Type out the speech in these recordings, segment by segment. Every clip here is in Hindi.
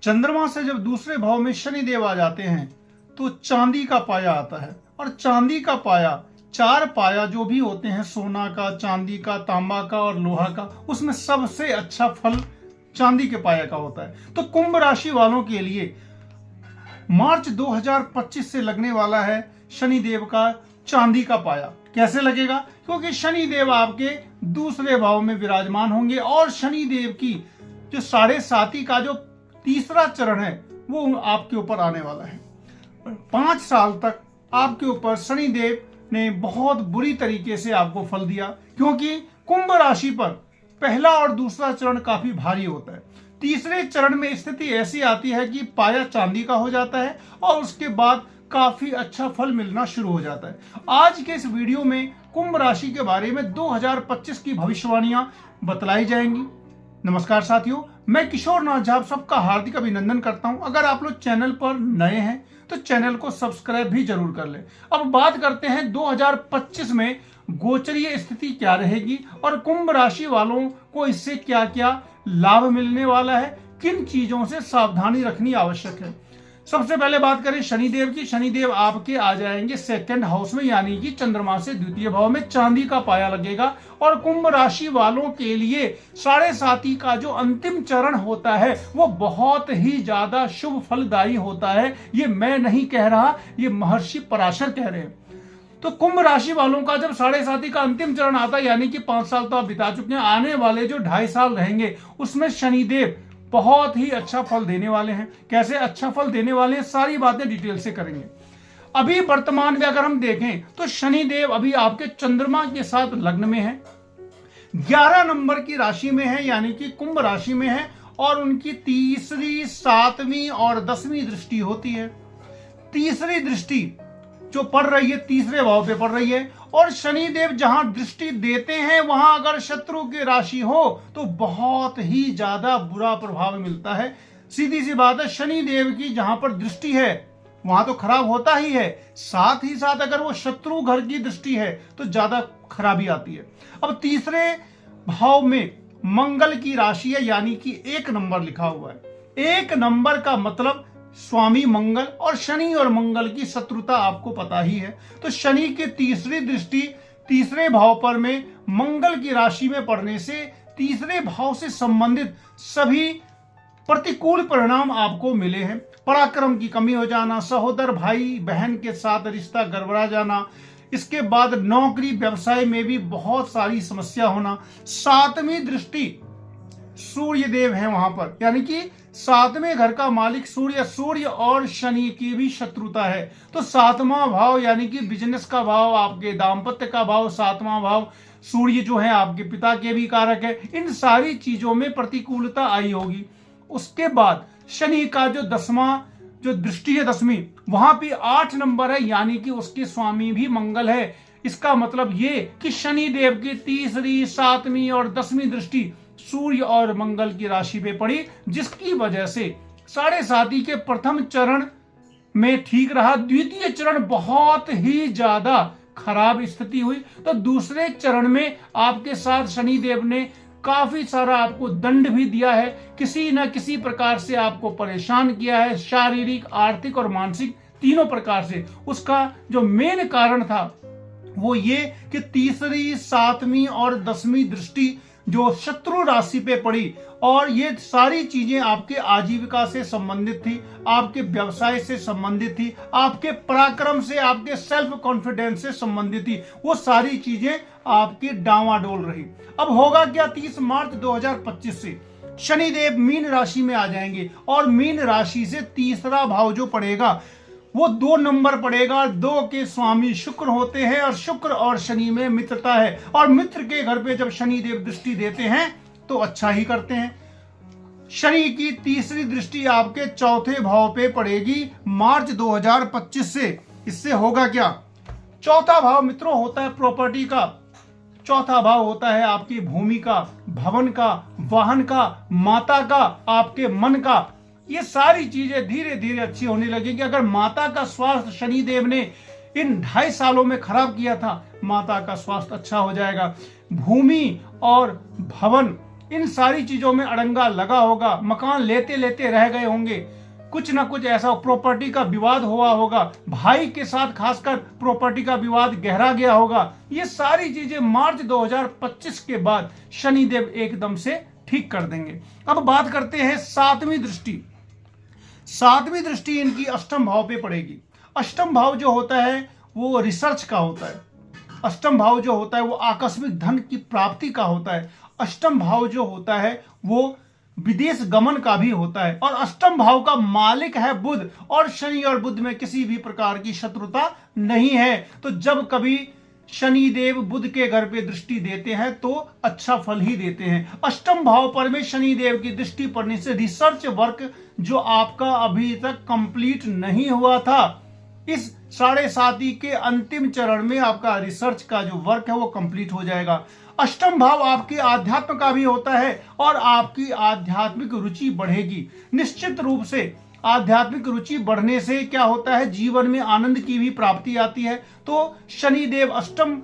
चंद्रमा से जब दूसरे भाव में शनि देव आ जाते हैं तो चांदी का पाया आता है। और चांदी का पाया, चार पाया जो भी होते हैं, सोना का, चांदी का, तांबा का और लोहा का, उसमें सबसे अच्छा फल चांदी के पाया का होता है। तो कुंभ राशि वालों के लिए मार्च 2025 से लगने वाला है शनि देव का चांदी का पाया। कैसे लगेगा? क्योंकि शनि देव आपके दूसरे भाव में विराजमान होंगे और शनि देव की जो 7.5 का जो तीसरा चरण है वो आपके ऊपर आने वाला है। 5 साल तक आपके ऊपर शनि देव ने बहुत बुरी तरीके से आपको फल दिया, क्योंकि कुंभ राशि पर पहला और दूसरा चरण काफी भारी होता है। तीसरे चरण में स्थिति ऐसी आती है कि पाया चांदी का हो जाता है और उसके बाद काफी अच्छा फल मिलना शुरू हो जाता है। आज के इस वीडियो में कुंभ राशि के बारे में 2025 की भविष्यवाणियां बतलाई जाएंगी। नमस्कार साथियों, मैं किशोर नाथ झा आप सबका हार्दिक अभिनंदन करता हूं। अगर आप लोग चैनल पर नए हैं तो चैनल को सब्सक्राइब भी जरूर कर लें। अब बात करते हैं 2025 में गोचरीय स्थिति क्या रहेगी और कुंभ राशि वालों को इससे क्या क्या लाभ मिलने वाला है, किन चीजों से सावधानी रखनी आवश्यक है। सबसे पहले बात करें शनिदेव की। शनिदेव आपके आ जाएंगे सेकंड हाउस में, यानी कि चंद्रमा से द्वितीय भाव में चांदी का पाया लगेगा। और कुंभ राशि वालों के लिए 7.5 का जो अंतिम चरण होता है वो बहुत ही ज्यादा शुभ फलदायी होता है। ये मैं नहीं कह रहा, ये महर्षि पराशर कह रहे हैं। तो कुंभ राशि वालों का जब 7.5 का अंतिम चरण आता है, यानी कि 5 साल तो आप बिता चुके हैं, आने वाले जो 2.5 साल रहेंगे उसमें शनिदेव बहुत ही अच्छा फल देने वाले हैं। कैसे अच्छा फल देने वाले हैं, सारी बातें डिटेल से करेंगे। अभी वर्तमान में अगर हम देखें तो शनिदेव अभी आपके चंद्रमा के साथ लग्न में है, 11 नंबर की राशि में है, यानी कि कुंभ राशि में है। और उनकी तीसरी, 7वीं और 10वीं दृष्टि होती है। तीसरी दृष्टि जो पड़ रही है तीसरे भाव पे पड़ रही है। और शनिदेव जहां दृष्टि देते हैं वहां अगर शत्रु की राशि हो तो बहुत ही ज्यादा बुरा प्रभाव मिलता है। सीधी सी बात है, शनिदेव की जहां पर दृष्टि है वहां तो खराब होता ही है, साथ ही साथ अगर वो शत्रु घर की दृष्टि है तो ज्यादा खराबी आती है। अब तीसरे भाव में मंगल की राशि है, यानी कि 1 नंबर लिखा हुआ है। 1 नंबर का मतलब स्वामी मंगल, और शनि और मंगल की शत्रुता आपको पता ही है। तो शनि की तीसरी दृष्टि तीसरे भाव पर में मंगल की राशि में पड़ने से तीसरे भाव से संबंधित सभी प्रतिकूल परिणाम आपको मिले हैं। पराक्रम की कमी हो जाना, सहोदर भाई बहन के साथ रिश्ता गड़बड़ा जाना, इसके बाद नौकरी व्यवसाय में भी बहुत सारी समस्या होना। 7वीं दृष्टि सूर्य देव है वहां पर, यानी कि 7वें घर का मालिक सूर्य और शनि की भी शत्रुता है। तो 7वां भाव यानी कि बिजनेस का भाव, आपके दाम्पत्य का भाव, 7वां भाव सूर्य जो है आपके पिता के भी कारक है। इन सारी चीजों में प्रतिकूलता आई होगी। उसके बाद शनि का जो 10वां जो दृष्टि है 10वीं, वहां पे 8 नंबर है, यानी कि उसके स्वामी भी मंगल है। इसका मतलब ये कि शनि देव की तीसरी, 7वीं और 10वीं दृष्टि सूर्य और मंगल की राशि पे पड़ी, जिसकी वजह से 7.5 के प्रथम चरण में ठीक रहा, द्वितीय चरण बहुत ही ज्यादा खराब स्थिति हुई। तो दूसरे चरण में आपके साथ शनिदेव ने काफी सारा आपको दंड भी दिया है, किसी न किसी प्रकार से आपको परेशान किया है, शारीरिक, आर्थिक और मानसिक तीनों प्रकार से। उसका जो मेन कारण था वो ये कि तीसरी, 7वीं और 10वीं दृष्टि जो शत्रु राशि पे पड़ी, और ये सारी चीजें आपके आजीविका से संबंधित थी, आपके व्यवसाय से संबंधित थी, आपके पराक्रम से, आपके सेल्फ कॉन्फिडेंस से संबंधित थी। वो सारी चीजें आपकी डावाडोल रही। अब होगा क्या? 30 मार्च 2025 से शनिदेव मीन राशि में आ जाएंगे और मीन राशि से तीसरा भाव जो पड़ेगा वो 2 नंबर पड़ेगा। 2 के स्वामी शुक्र होते हैं और शुक्र और शनि में मित्रता है, और मित्र के घर पे जब शनि देव दृष्टि देते हैं तो अच्छा ही करते हैं। शनि की तीसरी दृष्टि आपके 4थे भाव पे पड़ेगी मार्च 2025 से। इससे होगा क्या? 4था भाव मित्रों होता है प्रॉपर्टी का, 4था भाव होता है आपकी भूमि का, भवन का, वाहन का, माता का, आपके मन का। ये सारी चीजें धीरे धीरे अच्छी होने लगेगी। अगर माता का स्वास्थ्य शनिदेव ने इन 2.5 सालों में खराब किया था, माता का स्वास्थ्य अच्छा हो जाएगा। भूमि और भवन इन सारी चीजों में अड़ंगा लगा होगा, मकान लेते लेते रह गए होंगे, कुछ ना कुछ ऐसा प्रॉपर्टी का विवाद हुआ होगा, भाई के साथ खासकर प्रॉपर्टी का विवाद गहरा गया होगा। ये सारी चीजें मार्च 2025 के बाद शनिदेव एकदम से ठीक कर देंगे। अब बात करते हैं सातवीं दृष्टि। सातवीं दृष्टि इनकी अष्टम भाव पे पड़ेगी। अष्टम भाव जो होता है वो रिसर्च का होता है। अष्टम भाव जो होता है वो आकस्मिक धन की प्राप्ति का होता है। अष्टम भाव जो होता है वो विदेश गमन का भी होता है। और अष्टम भाव का मालिक है बुध, और शनि और बुध में किसी भी प्रकार की शत्रुता नहीं है। तो जब कभी शनिदेव बुध के घर पे दृष्टि देते हैं तो अच्छा फल ही देते हैं। अष्टम भाव पर में शनिदेव की दृष्टि पड़ने से रिसर्च वर्क जो आपका अभी तक कंप्लीट नहीं हुआ था, इस 7.5 के अंतिम चरण में आपका रिसर्च का जो वर्क है वो कंप्लीट हो जाएगा। अष्टम भाव आपके आध्यात्म का भी होता है और आपकी आध्यात्मिक रुचि बढ़ेगी। निश्चित रूप से आध्यात्मिक रुचि बढ़ने से क्या होता है, जीवन में आनंद की भी प्राप्ति आती है। तो शनिदेव अष्टम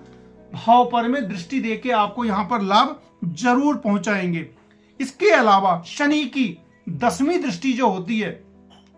भाव पर में दृष्टि देके आपको यहां पर लाभ जरूर पहुंचाएंगे। इसके अलावा शनि की 10वीं दृष्टि जो होती है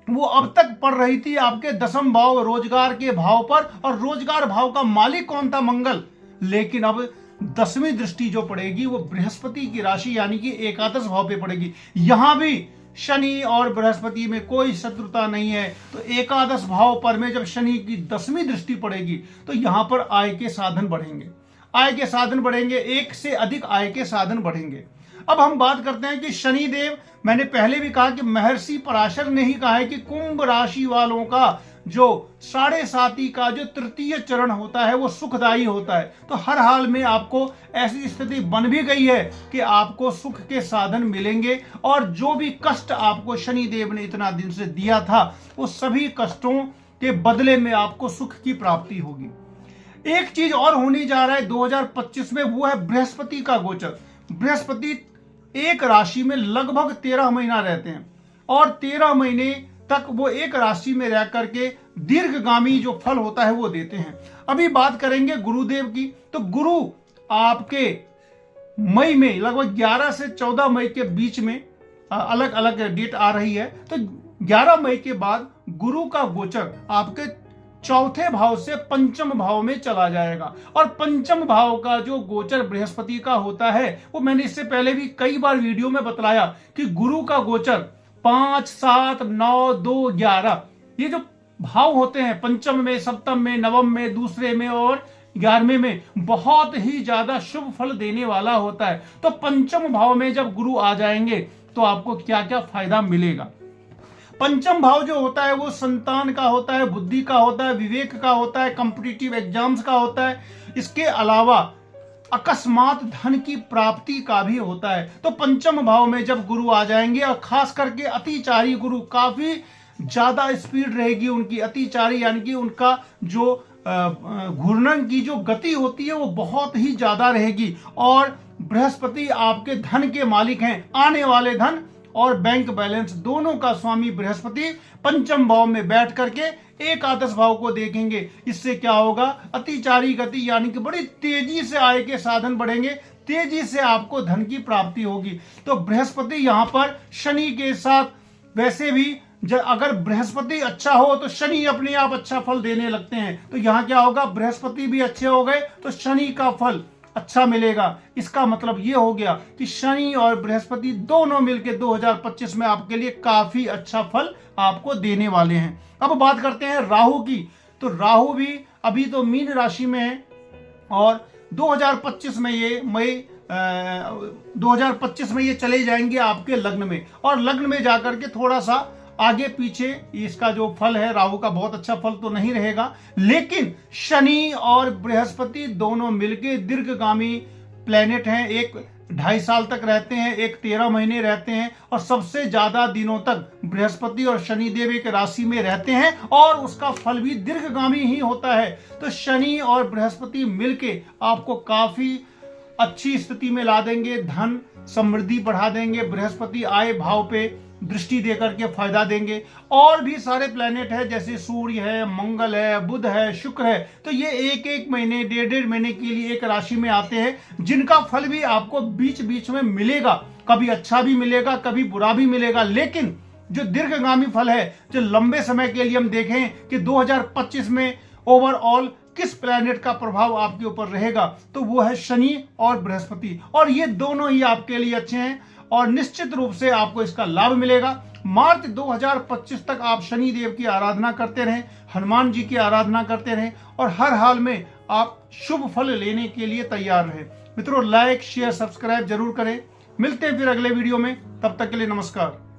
वो अब तक पड़ रही थी आपके 10म भाव रोजगार के भाव पर, और रोजगार भाव का मालिक कौन था, मंगल। लेकिन अब 10वीं दृष्टि जो पड़ेगी वो बृहस्पति की राशि यानी कि एकादश भाव पे पड़ेगी। यहां भी शनि और बृहस्पति में कोई शत्रुता नहीं है। तो एकादश भाव पर में जब शनि की 10वीं दृष्टि पड़ेगी तो यहां पर आय के साधन बढ़ेंगे। आय के साधन बढ़ेंगे, एक से अधिक आय के साधन बढ़ेंगे। अब हम बात करते हैं कि शनिदेव, मैंने पहले भी कहा कि महर्षि पराशर ने ही कहा है कि कुंभ राशि वालों का जो 7.5 का जो तृतीय चरण होता है वो सुखदायी होता है। तो हर हाल में आपको ऐसी स्थिति बन भी गई है कि आपको सुख के साधन मिलेंगे, और जो भी कष्ट आपको शनिदेव ने इतना दिन से दिया था वो सभी कष्टों के बदले में आपको सुख की प्राप्ति होगी। एक चीज और होने जा रहा है 2025 में, वो है बृहस्पति का गोचर। बृहस्पति एक राशि में लगभग 13 महीना रहते हैं, और 13 महीने तक वो एक राशि में रह करके दीर्घगामी जो फल होता है वो देते हैं। अभी बात करेंगे गुरुदेव की। तो गुरु आपके मई में लगभग 11 से 14 मई के बीच में अलग अलग डेट आ रही है। तो 11 मई के बाद गुरु का गोचर आपके चौथे भाव से पंचम भाव में चला जाएगा। और पंचम भाव का जो गोचर बृहस्पति का होता है वो मैंने इससे पहले भी कई बार वीडियो में बतलाया कि गुरु का गोचर 5, 7, 9, 2, 11 ये जो भाव होते हैं, पंचम में, सप्तम में, नवम में, दूसरे में और 11वें में, बहुत ही ज्यादा शुभ फल देने वाला होता है। तो पंचम भाव में जब गुरु आ जाएंगे तो आपको क्या क्या फायदा मिलेगा। पंचम भाव जो होता है वो संतान का होता है, बुद्धि का होता है, विवेक का होता है, कॉम्पिटिटिव एग्जाम्स का होता है। इसके अलावा अकस्मात धन की प्राप्ति का भी होता है। तो पंचम भाव में जब गुरु आ जाएंगे, और खास करके अतिचारी गुरु, काफी ज्यादा स्पीड रहेगी उनकी। अतिचारी यानी कि उनका जो घूर्णन की जो गति होती है वो बहुत ही ज्यादा रहेगी। और बृहस्पति आपके धन के मालिक हैं, आने वाले धन और बैंक बैलेंस दोनों का स्वामी बृहस्पति पंचम भाव में बैठ करके एकादश भाव को देखेंगे। इससे क्या होगा, अतिचारी गति यानी कि बड़ी तेजी से आय के साधन बढ़ेंगे, तेजी से आपको धन की प्राप्ति होगी। तो बृहस्पति यहाँ पर शनि के साथ, वैसे भी अगर बृहस्पति अच्छा हो तो शनि अपने आप अच्छा फल देने लगते हैं। तो यहाँ क्या होगा, बृहस्पति भी अच्छे हो गए तो शनि का फल अच्छा मिलेगा। इसका मतलब ये हो गया कि शनि और बृहस्पति दोनों मिलकर 2025 में आपके लिए काफी अच्छा फल आपको देने वाले हैं। अब बात करते हैं राहु की। तो राहु भी अभी तो मीन राशि में है, और 2025 में ये मई 2025 में ये चले जाएंगे आपके लग्न में, और लग्न में जाकर के थोड़ा सा आगे पीछे इसका जो फल है राहु का बहुत अच्छा फल तो नहीं रहेगा। लेकिन शनि और बृहस्पति दोनों मिलके दीर्घगामी प्लेनेट हैं। एक 2.5 साल तक रहते हैं, एक 13 महीने रहते हैं, और सबसे ज्यादा दिनों तक बृहस्पति और शनिदेव एक राशि में रहते हैं, और उसका फल भी दीर्घगामी ही होता है। तो शनि और बृहस्पति मिलके आपको काफी अच्छी स्थिति में ला देंगे, धन समृद्धि बढ़ा देंगे। बृहस्पति आय भाव पे दृष्टि देकर के फायदा देंगे। और भी सारे प्लैनेट है, जैसे सूर्य है, मंगल है, बुध है, शुक्र है, तो ये एक एक महीने, डेढ़ डेढ़ महीने के लिए एक राशि में आते हैं, जिनका फल भी आपको बीच बीच में मिलेगा। कभी अच्छा भी मिलेगा, कभी बुरा भी मिलेगा, लेकिन जो दीर्घगामी फल है, जो लंबे समय के लिए हम देखें कि 2025 में ओवरऑल किस प्लैनेट का प्रभाव आपके ऊपर रहेगा, तो वो है शनि और बृहस्पति, और ये दोनों ही आपके लिए अच्छे हैं और निश्चित रूप से आपको इसका लाभ मिलेगा। मार्च 2025 तक आप शनि देव की आराधना करते रहें, हनुमान जी की आराधना करते रहें और हर हाल में आप शुभ फल लेने के लिए तैयार रहें। मित्रों, लाइक शेयर सब्सक्राइब जरूर करें। मिलते हैं फिर अगले वीडियो में, तब तक के लिए नमस्कार।